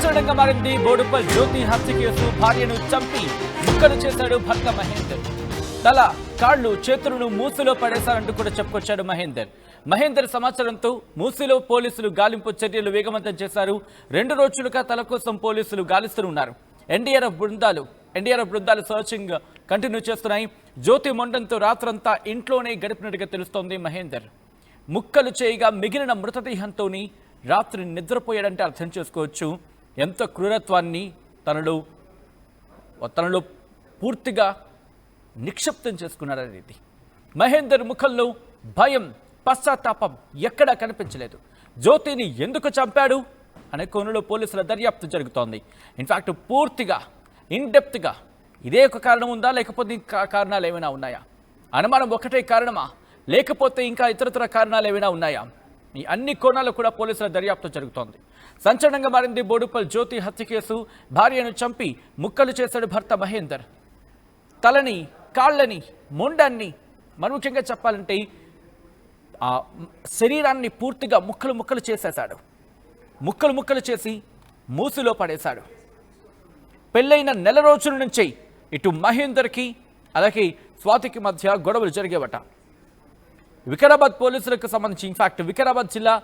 సంచలనంగా మారింది బోడుపల్ జ్యోతి హత్య కేసు. భార్యను చంపి ముక్కలు చేశాడు భర్త మహేందర్. తల కాళ్ళు చేతులను మూసిలో పడేశారంటూ కూడా చెప్పుకొచ్చాడు మహేందర్ సమాచారంతో మూసిలో పోలీసులు గాలింపు చర్యలు వేగవంతం చేశారు. 2 రోజులుగా తల కోసం పోలీసులు గాలిస్తున్నారు. ఎన్డీఆర్ఎఫ్ బృందాలు సర్చింగ్ కంటిన్యూ చేస్తున్నాయి. జ్యోతి మొండంతో రాత్రంతా ఇంట్లోనే గడిపినట్టుగా తెలుస్తోంది. మహేందర్ ముక్కలు చేయగా మిగిలిన మృతదేహంతోని రాత్రి నిద్రపోయాడంటే అర్థం చేసుకోవచ్చు ఎంత క్రూరత్వాన్ని తనలో పూర్తిగా నిక్షిప్తం చేసుకున్నాడనేది. మహేందర్ ముఖంలో భయం, పశ్చాత్తాపం ఎక్కడా కనిపించలేదు. జ్యోతిని ఎందుకు చంపాడు అనే కోణంలో పోలీసుల దర్యాప్తు జరుగుతోంది. ఇన్ఫాక్ట్ పూర్తిగా ఇన్డెప్త్గా ఇదే ఒక కారణం ఉందా, లేకపోతే ఇంకా కారణాలు ఏమైనా ఉన్నాయా, అనుమానం ఒకటే కారణమా, లేకపోతే ఇంకా ఇతరతర కారణాలు ఏమైనా ఉన్నాయా, ఈ అన్ని కోణాలు కూడా పోలీసుల దర్యాప్తు జరుగుతోంది. సంచలనంగా మారింది బోడుపల్ జ్యోతి హత్య కేసు. భార్యను చంపి ముక్కలు చేశాడు భర్త మహేందర్. తలని, కాళ్ళని, మొండాన్ని, మరి ముఖ్యంగా చెప్పాలంటే ఆ శరీరాన్ని పూర్తిగా ముక్కలు చేసేశాడు. ముక్కలు చేసి మూసిలో పడేశాడు. పెళ్ళైన నెల రోజుల నుంచి ఇటు మహేందర్కి అలాగే స్వాతికి మధ్య గొడవలు జరిగేవట. వికారాబాద్ పోలీసులకు సంబంధించి ఇన్ఫాక్ట్ వికారాబాద్ జిల్లా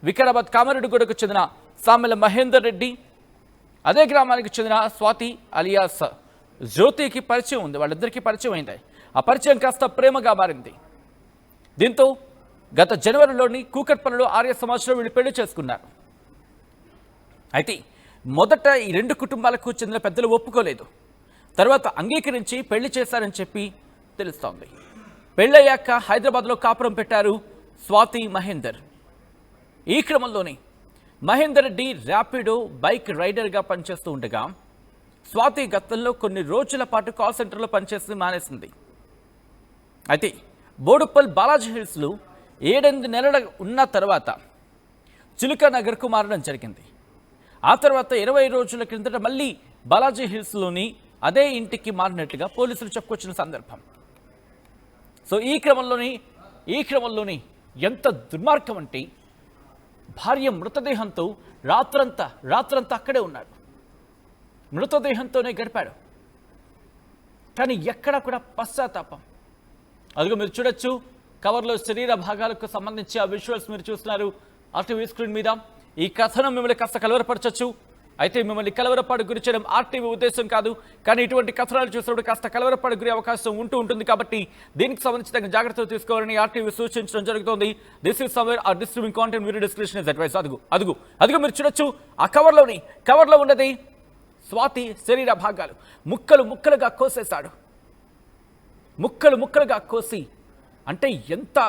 వికారాబాద్ కామారెడ్డిగూడకు చెందిన సామెల మహేందర్ రెడ్డి, అదే గ్రామానికి చెందిన స్వాతి అలియాస్ జ్యోతికి పరిచయం ఉంది. వాళ్ళిద్దరికీ పరిచయం అయింది. ఆ పరిచయం కాస్త ప్రేమగా మారింది. దీంతో గత జనవరిలోని కూకట్పల్లిలో ఆర్య సమాజంలో వీళ్ళు పెళ్లి చేసుకున్నారు. అయితే మొదట ఈ 2 కుటుంబాలకు చెందిన పెద్దలు ఒప్పుకోలేదు. తర్వాత అంగీకరించి పెళ్లి చేశారని చెప్పి తెలుస్తోంది. పెళ్ళయ్యాక హైదరాబాద్లో కాపురం పెట్టారు స్వాతి మహేందర్. ఈ క్రమంలోనే మహేందర్ రెడ్డి ర్యాపిడో బైక్ రైడర్గా పనిచేస్తూ ఉండగా స్వాతి గతంలో కొన్ని రోజుల పాటు కాల్ సెంటర్లో పనిచేసి మానేసింది. అయితే బోడుపల్ బాలాజీ హిల్స్లో 7-8 నెలల ఉన్న తర్వాత చిలుక నగర్కు మారడం జరిగింది. ఆ తర్వాత 20 రోజుల క్రిందట మళ్ళీ బాలాజీ హిల్స్లోని అదే ఇంటికి మారినట్లుగా పోలీసులు చెప్పుకొచ్చిన సందర్భం. సో ఈ క్రమంలోని ఎంత దుర్మార్గం అంటే భార్య మృతదేహంతో రాత్రంతా అక్కడే ఉన్నాడు. మృతదేహంతోనే గడిపాడు. కానీ ఎక్కడ కూడా పశ్చాత్తాపం. అదిగో మీరు చూడొచ్చు, కవర్లో శరీర భాగాలకు సంబంధించి ఆ విజువల్స్ మీరు చూస్తున్నారు ఆర్టీవీ స్క్రీన్ మీద. ఈ కథనం మిమ్మల్ని కాస్త కలవరపరచచ్చు. అయితే మిమ్మల్ని కలవరపాటు గురి చేయడం ఆర్టీవీ ఉద్దేశం కాదు. కానీ ఇటువంటి కథనాలు చూసినప్పుడు కాస్త కలవరపాటు గురి అవకాశం ఉంటుంది. కాబట్టి దీనికి సంబంధించి తగిన జాగ్రత్తలు తీసుకోవాలని ఆర్టీవీ సూచించడం జరుగుతోంది. This is somewhere are distributing content video description is advice. అదుగు మీరు చూడొచ్చు, ఆ కవర్లో ఉన్నది స్వాతి శరీర భాగాలు. ముక్కలుగా కోసేశాడు. ముక్కలుగా కోసి అంటే ఎంత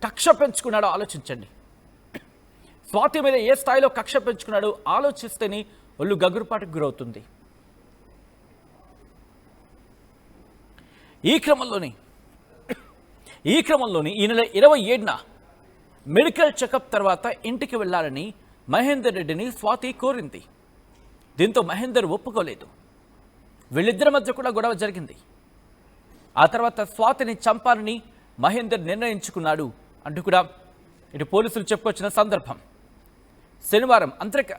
కక్ష పెంచుకున్నాడో ఆలోచించండి. స్వాతి మీద ఏ స్థాయిలో కక్ష పెంచుకున్నాడో ఆలోచిస్తేనే ఒళ్ళు గగురుపాటుకు గురవుతుంది. ఈ క్రమంలోని ఈ నెల 27న మెడికల్ చెకప్ తర్వాత ఇంటికి వెళ్లాలని మహేందర్ రెడ్డిని స్వాతి కోరింది. దీంతో మహేందర్ ఒప్పుకోలేదు. వీళ్ళిద్దరి మధ్య కూడా గొడవ జరిగింది. ఆ తర్వాత స్వాతిని చంపాలని మహేందర్ నిర్ణయించుకున్నాడు అంటూ కూడా ఇటు పోలీసులు చెప్పుకొచ్చిన సందర్భం. శనివారం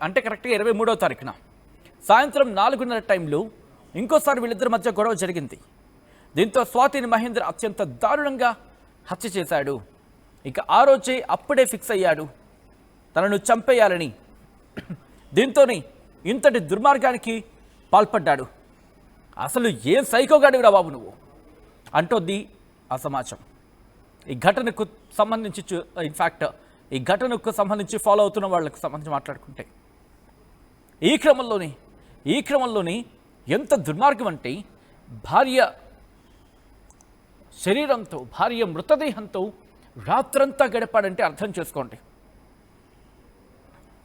అంటే కరెక్ట్గా 23వ తారీఖున సాయంత్రం 4:30 టైంలో ఇంకోసారి వీళ్ళిద్దరి మధ్య గొడవ జరిగింది. దీంతో స్వాతిని మహేందర్ అత్యంత దారుణంగా హత్య చేశాడు. ఇక ఆ రోజే అప్పుడే ఫిక్స్ అయ్యాడు తనను చంపేయాలని. దీంతోనే ఇంతటి దుర్మార్గానికి పాల్పడ్డాడు. అసలు ఏం సైకోగాడివిరా బాబు నువ్వు అంటోంది ఆ సమాజం. ఈ ఘటనకు సంబంధించి ఫాలో అవుతున్న వాళ్ళకు సంబంధించి మాట్లాడుకుంటే ఈ క్రమంలోని ఎంత దుర్మార్గం అంటే భార్య శరీరంతో, భార్య మృతదేహంతో రాత్రంతా గడిపాడంటే అర్థం చేసుకోండి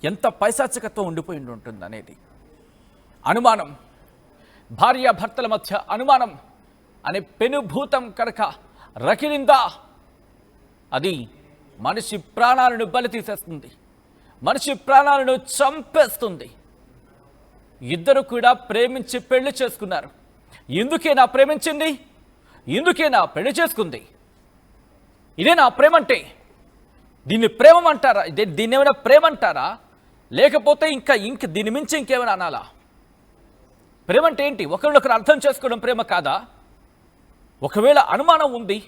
ఎంత పైశాచికత్వం ఉండిపోయి ఉంటుంది అనేది. అనుమానం, భార్యాభర్తల మధ్య అనుమానం అనే పెనుభూతం కనుక రకిలిందా అది మనిషి ప్రాణాలను బలి తీసేస్తుంది, మనిషి ప్రాణాలను చంపేస్తుంది. ఇద్దరు కూడా ప్రేమించి పెళ్లి చేసుకున్నారు. ఇందుకేనా ప్రేమించింది? ఇందుకేనా పెళ్లి చేసుకుంది? ఇదేనా ప్రేమంటే? దీన్ని ప్రేమ అంటారా? దీన్ని ఏమైనా ప్రేమ అంటారా? లేకపోతే ఇంక దీని మించి ఇంకేమైనా అనాలా? ప్రేమ అంటే ఏంటి? ఒకరినొకరు అర్థం చేసుకోవడం ప్రేమ కాదా? ఒకవేళ అనుమానం ఉంది,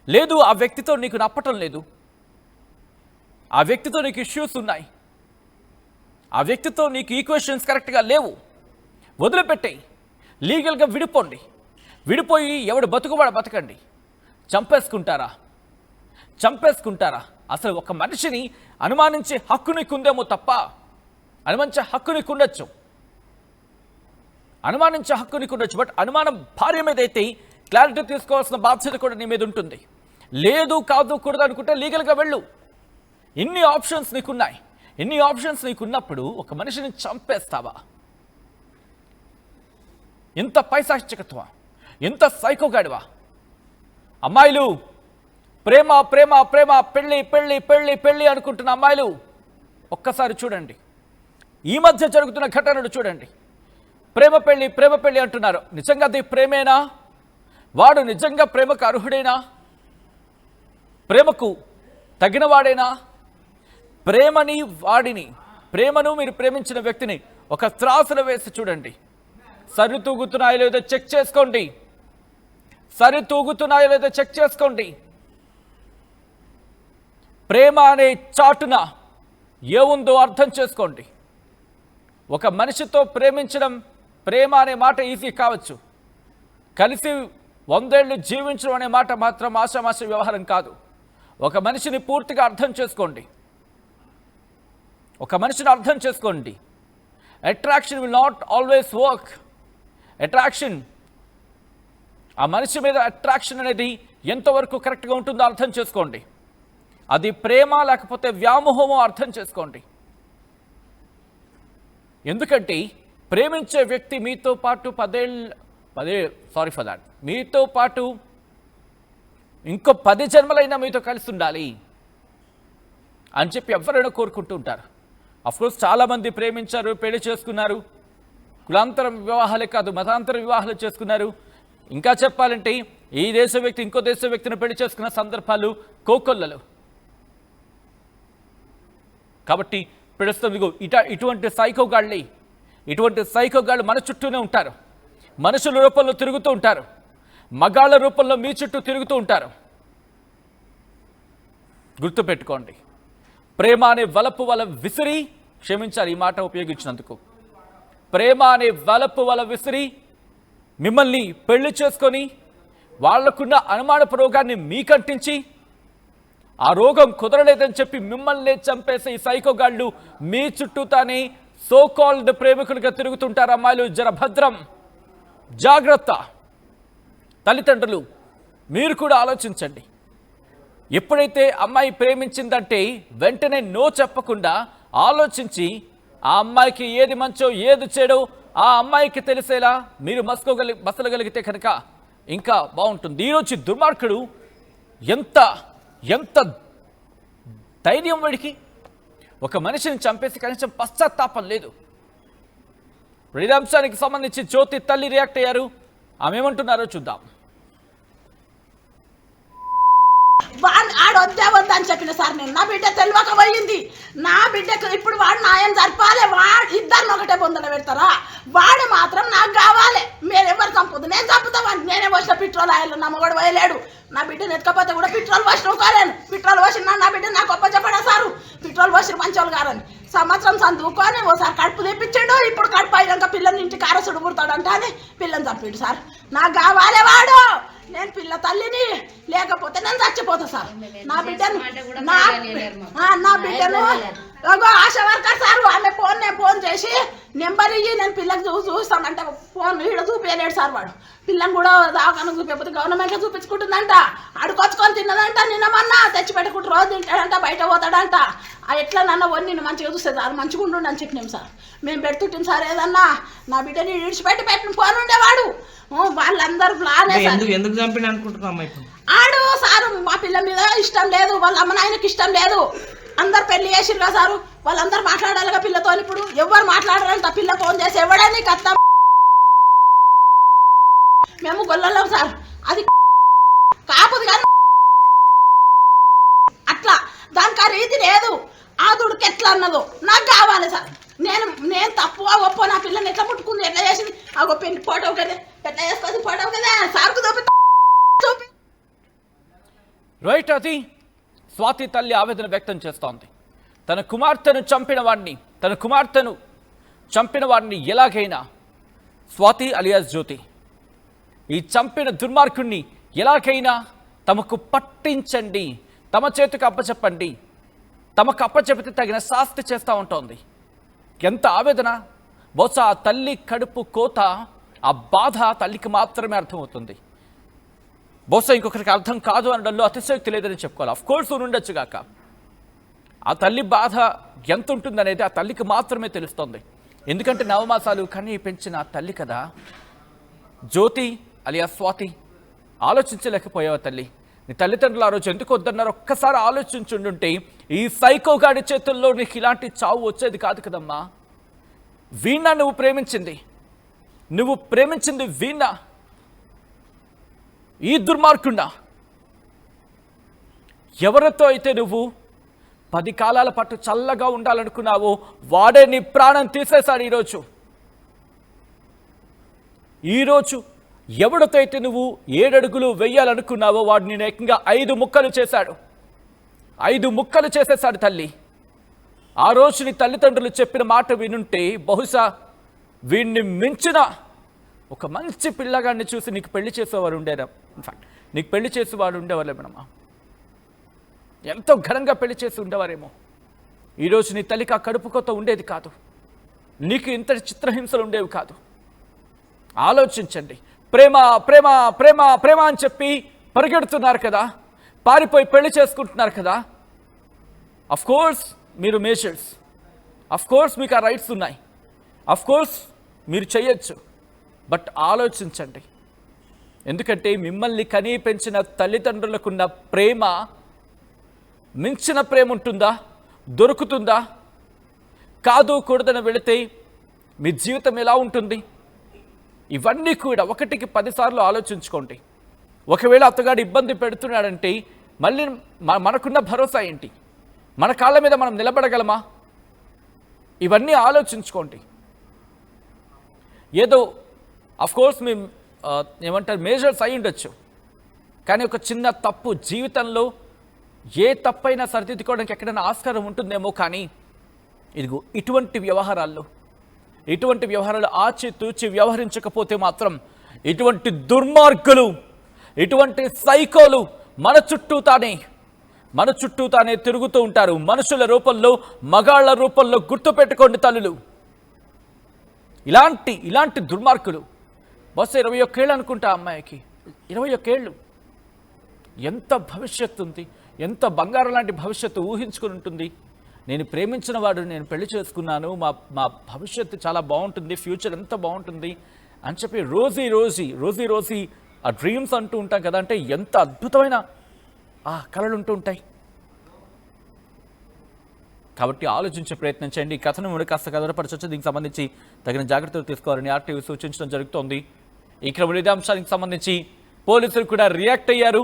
లేదు ఆ వ్యక్తితో నీకు నప్పటం లేదు, ఆ వ్యక్తితో నీకు ఇష్యూస్ ఉన్నాయి, ఆ వ్యక్తితో నీకు ఈక్వేషన్స్ కరెక్ట్గా లేవు, వదిలిపెట్టేయి, లీగల్గా విడిపోండి. విడిపోయి ఎవడు బతుకువాడు బతకండి. చంపేసుకుంటారా? అసలు ఒక మనిషిని అనుమానించే హక్కు నీకుందేమో తప్ప, అనుమానించే హక్కు నీకుండొచ్చు, బట్ అనుమానం భార్య మీద అయితే క్లారిటీ తీసుకోవాల్సిన బాధ్యత కూడా నీ మీద ఉంటుంది. లేదు కాదు కూడదు అనుకుంటే లీగల్గా వెళ్ళు. ఎన్ని ఆప్షన్స్ నీకున్నప్పుడు ఒక మనిషిని చంపేస్తావా? ఎంత పైశాచికత్వమా, ఎంత సైకోగాడివా? అమ్మాయిలు ప్రేమ ప్రేమ ప్రేమ పెళ్ళి పెళ్ళి పెళ్ళి పెళ్ళి అనుకుంటున్న అమ్మాయిలు ఒక్కసారి చూడండి, ఈ మధ్య జరుగుతున్న ఘటనలు చూడండి. ప్రేమ పెళ్ళి అంటున్నారు. నిజంగా అది ప్రేమేనా? వాడు నిజంగా ప్రేమకు అర్హుడేనా? ప్రేమకు తగినవాడేనా? ప్రేమను మీరు ప్రేమించిన వ్యక్తిని ఒక త్రాసులో వేసి చూడండి. సరితూగుతున్నాయో లేదో చెక్ చేసుకోండి. ప్రేమ అనే చాటున ఏముందో అర్థం చేసుకోండి. ఒక మనిషితో ప్రేమ అనే మాట ఈజీ కావచ్చు, కలిసి 100 ఏళ్ళు జీవించడం అనే మాట మాత్రం ఆషామాష వ్యవహారం కాదు. ఒక మనిషిని పూర్తిగా అర్థం చేసుకోండి. Attraction will not always work. ఆ మనిషి మీద అట్రాక్షన్ అనేది ఎంతవరకు కరెక్ట్గా ఉంటుందో అర్థం చేసుకోండి. అది ప్రేమ లేకపోతే వ్యామోహమో అర్థం చేసుకోండి. ఎందుకంటే ప్రేమించే వ్యక్తి మీతో పాటు మీతో పాటు ఇంకో 10 జన్మలైనా మీతో కలిసి ఉండాలి అని చెప్పి ఎవరైనా కోరుకుంటూ ఉంటారు. అఫ్కోర్స్ చాలామంది ప్రేమించారు, పెళ్లి చేసుకున్నారు, కులాంతర వివాహాలే కాదు మతాంతర వివాహాలు చేసుకున్నారు. ఇంకా చెప్పాలంటే ఈ దేశ వ్యక్తి ఇంకో దేశ వ్యక్తిని పెళ్లి చేసుకున్న సందర్భాలు కోకొల్లలు. కాబట్టి ప్రస్తుతం ఇటువంటి సైకోగాళ్ళు మన చుట్టూనే ఉంటారు. మనుషుల రూపంలో తిరుగుతూ ఉంటారు, మగాళ్ళ రూపంలో మీ చుట్టూ తిరుగుతూ ఉంటారు. గుర్తుపెట్టుకోండి, ప్రేమ అనే వలపు వల విసిరి, క్షమించాలి ఈ మాట ఉపయోగించినందుకు, ప్రేమ అనే వలపు వల విసిరి మిమ్మల్ని పెళ్లి చేసుకొని వాళ్లకున్న అనుమానపు రోగాన్ని మీకంటించి ఆ రోగం కుదరలేదని చెప్పి మిమ్మల్ని చంపేసే ఈ సైకోగాళ్ళు మీ చుట్టూతానే సోకాల్డ్ ప్రేమికులుగా తిరుగుతుంటారు. అమ్మాయిలు జర భద్రం, జాగ్రత్త. తల్లిదండ్రులు మీరు కూడా ఆలోచించండి. ఎప్పుడైతే అమ్మాయి ప్రేమించిందంటే వెంటనే నో చెప్పకుండా ఆలోచించి ఆ అమ్మాయికి ఏది మంచో ఏది చెడో ఆ అమ్మాయికి తెలిసేలా మీరు మసలగలిగితే కనుక ఇంకా బాగుంటుంది. ఈరోజు దుర్మార్గుడు ఎంత ధైర్యం వాడికి, ఒక మనిషిని చంపేసి కనీసం పశ్చాత్తాపం లేదు. ఈ అంశానికి సంబంధించి జ్యోతి తల్లి రియాక్ట్ అయ్యారు. ఆమె ఏమంటున్నారో చూద్దాం. ఆడొద్దే వద్దని చెప్పిన సార్ నేను, నా బిడ్డ తెలియక పోయింది. నా బిడ్డకు ఇప్పుడు వాడు నాయన జరపాలి, వాడు ఇద్దరిని ఒకటే పొందలు పెడతారా? వాడు మాత్రం నాకు కావాలి. మీరు ఎవరు చంపదు, నేను చంపుతామని. నేనే పోసిన పెట్రోల్ ఆయిల్ నమ్మగడు పోయలేడు. నా బిడ్డను ఎత్తుకపోతే కూడా పెట్రోల్ పోసిన కాలేను. పెట్రోల్ పోసిన నా బిడ్డ నాకు గొప్ప చెప్పడా సారు, పెట్రోల్ పోసిన మంచోళ్ళు గారని. సంవత్సరం చదువుకొని ఓసారి కడుపు తెప్పించాడు, ఇప్పుడు కడుపు అయినాక పిల్లల్ని ఇంటికి కారసుడు పుడతాడంట అని పిల్లని చంపాడు సార్. నాకు కావాలి వాడు. నేను పిల్ల తల్లిని, లేకపోతే నేను చచ్చిపోతా సార్. నా బిడ్డను ఆశా వర్కర్ సార్ ఆమె ఫోన్ చేసి నెంబర్ ఇయ్యి నేను పిల్లకి చూస్తానంటే ఫోన్ ఈడ చూపించలేడు సార్. వాడు పిల్లని కూడా దాకా చూపించకపోతే గవర్నమెంట్లో చూపించుకుంటుందంట. అడుకొచ్చుకొని తిన్నదంట. నిన్నమన్నా తెచ్చి పెట్టుకుంటూ రోజు తింటాడంట, బయట పోతాడంట. ఎట్లా నన్న వన్ నిన్ను మంచిగా చూస్తే సార్ మంచిగా ఉండు అని చెప్పినాం సార్. మేము పెడుతుంటాం సార్. ఏదన్నా నా బిడ్డని విడిచిపెట్టి పెట్టిన ఫోన్ ఉండేవాడు. వాళ్ళందరూ ప్లానే ఎందుకు చంపిన అనుకుంటున్నాం. ఆడు సారు మా పిల్ల మీద ఇష్టం లేదు, వాళ్ళ అమ్మ నాయనకి ఇష్టం లేదు. అందరు పెళ్లి చేసిరుగా సారు, వాళ్ళందరూ మాట్లాడాలిగా పిల్లతో. ఇప్పుడు ఎవరు మాట్లాడాలంట, పిల్ల ఫోన్ చేసి ఎవడని కత్తా మేము గొల్లం సార్. అది కాపుది కానీ అట్లా దానికి ఆ రీతి లేదు. ఆ దుడుకు ఎట్లా అన్నదో నాకు కావాలి సార్. నేను తప్పుగా గొప్ప నా పిల్లని ఎట్లా ముట్టుకుంది, ఎట్లా చేసింది, ఆ గొప్ప ఫోటో కదా ఎట్లా చేసుకొని ఫోటో కదా సార్కు చూపి. రైట్, అది స్వాతి తల్లి ఆవేదన వ్యక్తం చేస్తోంది. తన కుమార్తెను చంపిన వాడిని ఎలాగైనా స్వాతి అలియాస్ జ్యోతి ఈ చంపిన దుర్మార్గుణ్ణి ఎలాగైనా తమకు పట్టించండి, తమ చేతికి అప్పచెప్పండి, తమకు అప్పచెప్పితే తగిన శాస్తి చేస్తూ ఉంటోంది. ఎంత ఆవేదన! బహుశా ఆ తల్లి కడుపు కోత, ఆ బాధ తల్లికి మాత్రమే అర్థమవుతుంది. బహుశా ఇంకొకరికి అర్థం కాదు అనడంలో అతిశయోక్తి లేదని చెప్పుకోవాలి. అఫ్కోర్స్ ఉండొచ్చు గాక, ఆ తల్లి బాధ ఎంత ఉంటుందనేది ఆ తల్లికి మాత్రమే తెలుస్తుంది. ఎందుకంటే నవమాసాలు కన్నీ పెంచిన తల్లి కదా. జ్యోతి అలియా స్వాతి, ఆలోచించలేకపోయావా తల్లి? నీ తల్లిదండ్రులు ఆ రోజు ఎందుకు వద్దన్నారు ఒక్కసారి ఆలోచించుండుంటే ఈ సైకోగాడి చేతుల్లో నీకు ఇలాంటి చావు వచ్చేది కాదు కదమ్మా. వీణా నువ్వు ప్రేమించింది వీణా, ఈ దుర్మార్గుండా ఎవరితో అయితే నువ్వు 10 కాలాల పాటు చల్లగా ఉండాలనుకున్నావో వాడే నీ ప్రాణం తీసేశాడు. ఈరోజు ఎవరితో అయితే నువ్వు 7 అడుగులు వెయ్యాలనుకున్నావో వాడు నేను ఏకంగా 5 ముక్కలు చేశాడు. 5 ముక్కలు చేసేశాడు తల్లి. ఆ రోజు నీ తల్లిదండ్రులు చెప్పిన మాట వినుంటే బహుశా వీడిని మించిన ఒక మంచి పిల్లగాడిని చూసి నీకు పెళ్లి చేసేవారు ఉండేరా. ఇన్ఫాక్ట్ నీకు పెళ్లి చేసేవాడు ఉండేవాళ్ళేమమ్మా, ఎంతో ఘనంగా పెళ్లి చేసి ఉండేవారేమో. ఈరోజు నీ తల్లికి ఆ కడుపు కొత్త ఉండేది కాదు, నీకు ఇంత చిత్రహింసలు ఉండేవి కాదు. ఆలోచించండి. ప్రేమ ప్రేమ ప్రేమ ప్రేమ అని చెప్పి పరిగెడుతున్నారు కదా, పారిపోయి పెళ్లి చేసుకుంటున్నారు కదా. అఫ్కోర్స్ మీరు మేజర్స్, అఫ్కోర్స్ మీకు ఆ రైట్స్ ఉన్నాయి, అఫ్కోర్స్ మీరు చేయొచ్చు. బట్ ఆలోచించండి. ఎందుకంటే మిమ్మల్ని కనీ పెంచిన తల్లిదండ్రులకున్న ప్రేమ మించిన ప్రేమ ఉంటుందా, దొరుకుతుందా? కాదు కూడదని వెళితే మీ జీవితం ఎలా ఉంటుంది? ఇవన్నీ కూడా 1కి 10 సార్లు ఆలోచించుకోండి. ఒకవేళ అత్తగాడు ఇబ్బంది పెడుతున్నాడంటే మళ్ళీ మనకున్న భరోసా ఏంటి? మన కాళ్ళ మీద మనం నిలబడగలమా? ఇవన్నీ ఆలోచించుకోండి. ఏదో అఫ్కోర్స్ మేము ఏమంటారు మేజర్స్ అయి ఉండొచ్చు, కానీ ఒక చిన్న తప్పు జీవితంలో ఏ తప్పైనా సరిదిద్దుకోవడానికి ఎక్కడైనా ఆస్కారం ఉంటుందేమో. కానీ ఇదిగో ఇటువంటి వ్యవహారాలు ఆచితూచి వ్యవహరించకపోతే మాత్రం ఇటువంటి దుర్మార్గులు, ఇటువంటి సైకోలు మన చుట్టూతానే తిరుగుతూ ఉంటారు. మనుషుల రూపంలో, మగాళ్ల రూపంలో. గుర్తుపెట్టుకోండి తల్లులు, ఇలాంటి దుర్మార్గులు. బస్సు 21 ఏళ్ళు అనుకుంటా అమ్మాయికి, 21 ఏళ్ళు. ఎంత భవిష్యత్తు ఉంది, ఎంత బంగారం లాంటి భవిష్యత్తు ఊహించుకుని ఉంటుంది. నేను ప్రేమించిన వాడు నేను పెళ్లి చేసుకున్నాను, మా భవిష్యత్తు చాలా బాగుంటుంది, ఫ్యూచర్ ఎంత బాగుంటుంది అని చెప్పి రోజీ ఆ డ్రీమ్స్ అంటూ ఉంటాం కదా. అంటే ఎంత అద్భుతమైన ఆ కళలు ఉంటూ ఉంటాయి. కాబట్టి ఆలోచించే ప్రయత్నం చేయండి. ఈ కథను మీరు కాస్త కదలపరచవచ్చు. దీనికి సంబంధించి తగిన జాగ్రత్తలు తీసుకోవాలని ఆర్టీవీ సూచించడం జరుగుతోంది. ఈ క్రమంలో ఇదే అంశానికి సంబంధించి పోలీసులు కూడా రియాక్ట్ అయ్యారు.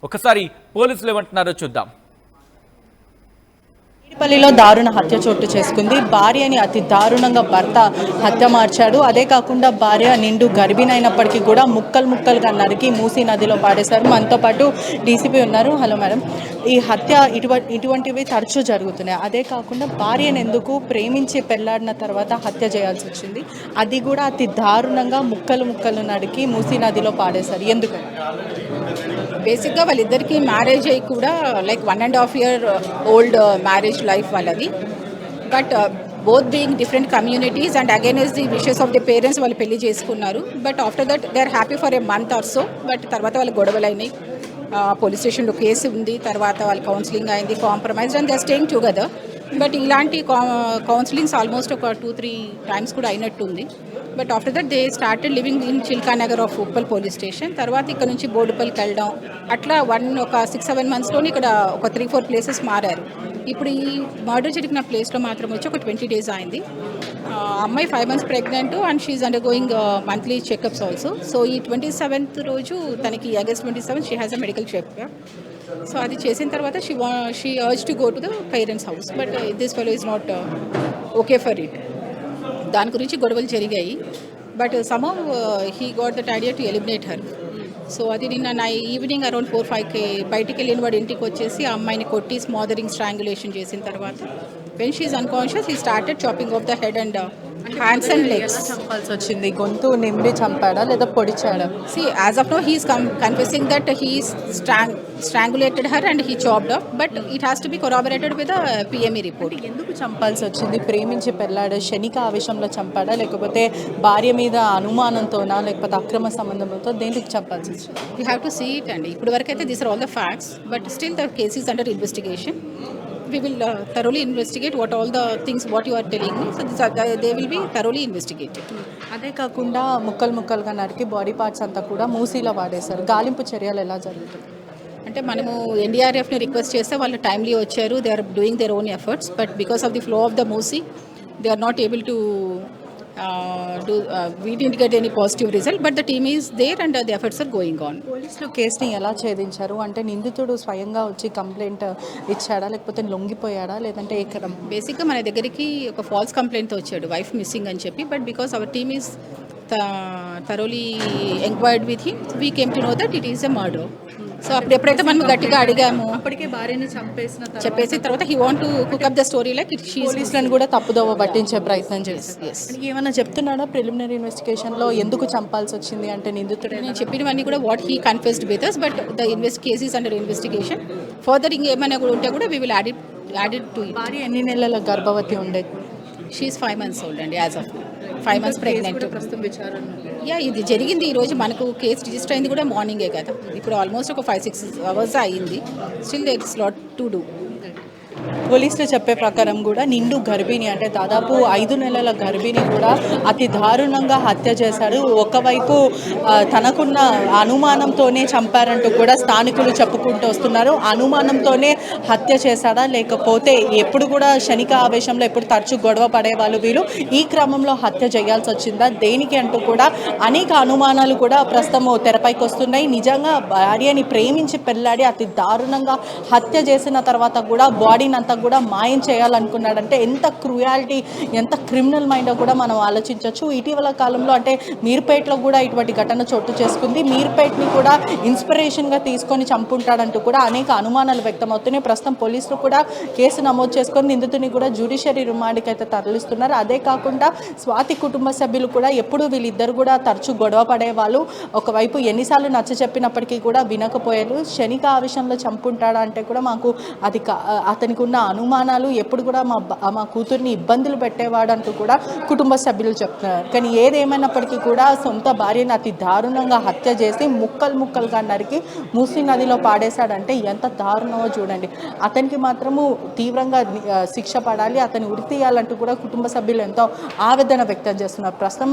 ఒకసారి పోలీసులు ఏమంటున్నారో చూద్దాం. పల్లిలో దారుణ హత్య చోటు చేసుకుంది. భార్యని అతి దారుణంగా భర్త హత్య మార్చాడు. అదే కాకుండా భార్య నిండు గర్భిణైనప్పటికీ కూడా ముక్కలుగా నరికి మూసీ నదిలో పాడేశారు. మనతో పాటు డీసీపీ ఉన్నారు. హలో మేడం, ఈ హత్య ఇటువంటివి తరచూ జరుగుతున్నాయి. అదే కాకుండా భార్యను ఎందుకు ప్రేమించి పెళ్లాడిన తర్వాత హత్య చేయాల్సి వచ్చింది? అది కూడా అతి దారుణంగా ముక్కలు నరికి మూసీ నదిలో పాడేశారు. ఎందుకు? బేసిక్గా వాళ్ళిద్దరికి మ్యారేజ్ అయ్యి కూడా like 1.5 year old marriage life వాళ్ళది. But both being different communities and against the wishes of the parents వాళ్ళు పెళ్లి చేసుకున్నారు. But after that they are happy for a month or so. But తర్వాత వాళ్ళ గొడవలు అయినాయి, పోలీస్ స్టేషన్లో కేసు ఉంది, తర్వాత వాళ్ళ కౌన్సిలింగ్ అయింది, compromise and they are staying together. But ఇలాంటి కౌన్సిలింగ్స్ ఆల్మోస్ట్ ఒక 2-3 times కూడా అయినట్టుంది. But after that they started living in Chilkanagar of Uppal police station. తర్వాత ఇక్కడ నుంచి బోడుపల్లికి వెళ్ళడం, అట్లా ఒక 6-7 monthsలోనే ఇక్కడ ఒక 3-4 places మారారు. ఇప్పుడు ఈ మర్డర్ జరిగిన ప్లేస్లో మాత్రం వచ్చి ఒక 20 days అయింది. అమ్మాయి 5 months pregnant and she undergoing monthly checkups also. So ఈ 27th రోజు తనకి August 27 she has a medical checkup. So అది చేసిన తర్వాత she urge to go to the parents house but this fellow is not okay for it. దాని గురించి గొడవలు జరిగాయి but somehow he got that idea to eliminate her. So అది నిన్న evening around 4-5కి బయటికి వెళ్ళిన వాడు ఇంటికి వచ్చేసి ఆ అమ్మాయిని కొట్టి స్మాదరింగ్ స్ట్రాంగులేషన్ చేసిన తర్వాత when she is unconscious he started chopping off the head and hands and legs. చంపాల్సి వచ్చింది? గొంతు నిండి చంపాడా లేదా పొడిచాడా? See, as of now, he is confessing that he strangulated her and he chopped up, but it has to be corroborated with a PME report. ఎందుకు చంపాల్సి వచ్చింది? ప్రేమించి పెళ్ళాడు, క్షణిక ఆవేశంలో చంపాడా, లేకపోతే భార్య మీద అనుమానంతోనా, లేకపోతే అక్రమ సంబంధంతో దేనికి చంపాల్సి వచ్చింది? We have to see it, and ఇప్పుడు వరకు అయితే these are all the facts, but still the case is under investigation. We will thoroughly investigate what all the things what you are telling me. So they will be thoroughly investigated. అదే కాకుండా ముక్కలుగా నరికి body parts అంతా కూడా మూసీలో వాడేశారు. గాలింపు చర్యలు ఎలా జరుగుతుంది? అంటే మనము ఎన్డీఆర్ఎఫ్ని రిక్వెస్ట్ చేస్తే వాళ్ళు టైమ్లీ వచ్చారు. They are doing their own efforts, but because of the flow of the Musi they are not able to we didn't get any positive result, but the team is there and the efforts are going on. పోలీసులు కేసుని ఎలా ఛేదించారు? అంటే నిందితుడు స్వయంగా వచ్చి complaint ఇచ్చాడా, లేకపోతే లొంగిపోయాడా, లేదంటే ఎక్కడ? బేసిక్గా మన దగ్గరికి ఒక ఫాల్స్ కంప్లైంట్తో వచ్చాడు, వైఫ్ మిస్సింగ్ అని చెప్పి, but because our team is thoroughly enquired with him, we came to know that it is a murder. So అప్పుడు ఎప్పుడైతే మనం గట్టిగా అడిగాము, అప్పటికే భార్యని చెప్పేసిన తర్వాత he want to cook up the story like it. పోలీసులను కూడా తప్పుదోవ పట్టించే ప్రయత్నం చేసి ఏమన్నా చెప్తున్నాడా ప్రిలిమినరీ ఇన్వెస్టిగేషన్లో ఎందుకు చంపాల్సి వచ్చింది అంటే నిందితుడు? నేను చెప్పినవన్నీ కూడా what he confessed with us, but the case is under investigation. Further ఇంకేమైనా కూడా ఉంటే కూడా we will add it to it. భార్య ఎన్ని నెలల గర్భవతి ఉండేది? షీ ఈస్ 5 months old అండి, యాజ్ ఆఫ్ 5 months ప్రెగ్నెంట్. ప్రస్తుతం విచారణ. యా, ఇది జరిగింది ఈరోజు. మనకు కేసు రిజిస్టర్ అయింది కూడా మార్నింగే కదా. ఇప్పుడు ఆల్మోస్ట్ ఒక 5-6 hours అయ్యింది. Still there is lot to do. పోలీసులు చెప్పే ప్రకారం కూడా నిండు గర్భిణి, అంటే దాదాపు 5 నెలల గర్భిణి కూడా అతి దారుణంగా హత్య చేశారు. ఒకవైపు తనకున్న అనుమానంతోనే చంపారంటూ కూడా స్థానికులు చెప్పుకుంటూ వస్తున్నారు. అనుమానంతోనే హత్య చేశాడా, లేకపోతే ఎప్పుడు కూడా క్షణిక ఆవేశంలో ఎప్పుడు తరచు గొడవ పడేవాళ్ళు వీళ్ళు, ఈ క్రమంలో హత్య చేయాల్సి వచ్చిందా, దేనికి అంటూ కూడా అనేక అనుమానాలు కూడా ప్రస్తుతం తెరపైకి వస్తున్నాయి. నిజంగా భార్యని ప్రేమించి పెళ్ళాడి అతి దారుణంగా హత్య చేసిన తర్వాత కూడా బాడీని అంతా కూడా మాయం చేయాలనుకున్నాడంటే ఎంత క్రూయాలిటీ, ఎంత క్రిమినల్ మైండ్ కూడా మనం ఆలోచించవచ్చు. ఇటీవల కాలంలో అంటే మీర్పేటలో కూడా ఇటువంటి ఘటన చోటు చేసుకుంది. మీర్పేట్ని కూడా ఇన్స్పిరేషన్గా తీసుకొని చంపుంటాడంటూ కూడా అనేక అనుమానాలు వ్యక్తమవుతున్నాయి. ప్రస్తుతం పోలీసులు కూడా కేసు నమోదు చేసుకొని నిందితుని కూడా జ్యుడిషియరీ రిమాండ్కి అయితే తరలిస్తున్నారు. అదే కాకుండా స్వాతి కుటుంబ సభ్యులు కూడా ఎప్పుడు వీళ్ళిద్దరు కూడా తరచూ గొడవ పడేవాళ్ళు. ఒకవైపు ఎన్నిసార్లు నచ్చ చెప్పినప్పటికీ కూడా వినకపోయారు. క్షణిక ఆవేశంలో చంపుంటాడా అంటే కూడా మాకు అది అతనికి ఉన్న అనుమానాలు, ఎప్పుడు కూడా మా కూతుర్ని ఇబ్బందులు పెట్టేవాడు అంటూ కూడా కుటుంబ సభ్యులు చెప్తున్నారు. కానీ ఏదేమైనప్పటికీ కూడా సొంత భార్యను అతి దారుణంగా హత్య చేసి ముక్కలుగా నరికి మూసీ నదిలో పాడేశాడంటే ఎంత దారుణమో చూడండి. అతనికి మాత్రము తీవ్రంగా శిక్ష పడాలి, అతన్ని ఉరి తీయాలంటూ కూడా కుటుంబ సభ్యులు ఎంతో ఆవేదన వ్యక్తం చేస్తున్నారు. ప్రస్తుతం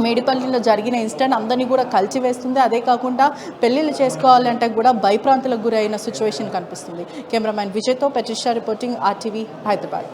మేడిపల్లిలో జరిగిన ఇన్సిడెంట్ అందరినీ కూడా కలిచివేస్తుంది. అదే కాకుండా పెళ్ళిళ్ళు చేసుకోవాలంటే కూడా భయప్రాంతులకు గురైన సిచ్యువేషన్ కనిపిస్తుంది. Cameraman విజయ్తో పెట్రిషా reporting RTV Hyderabad.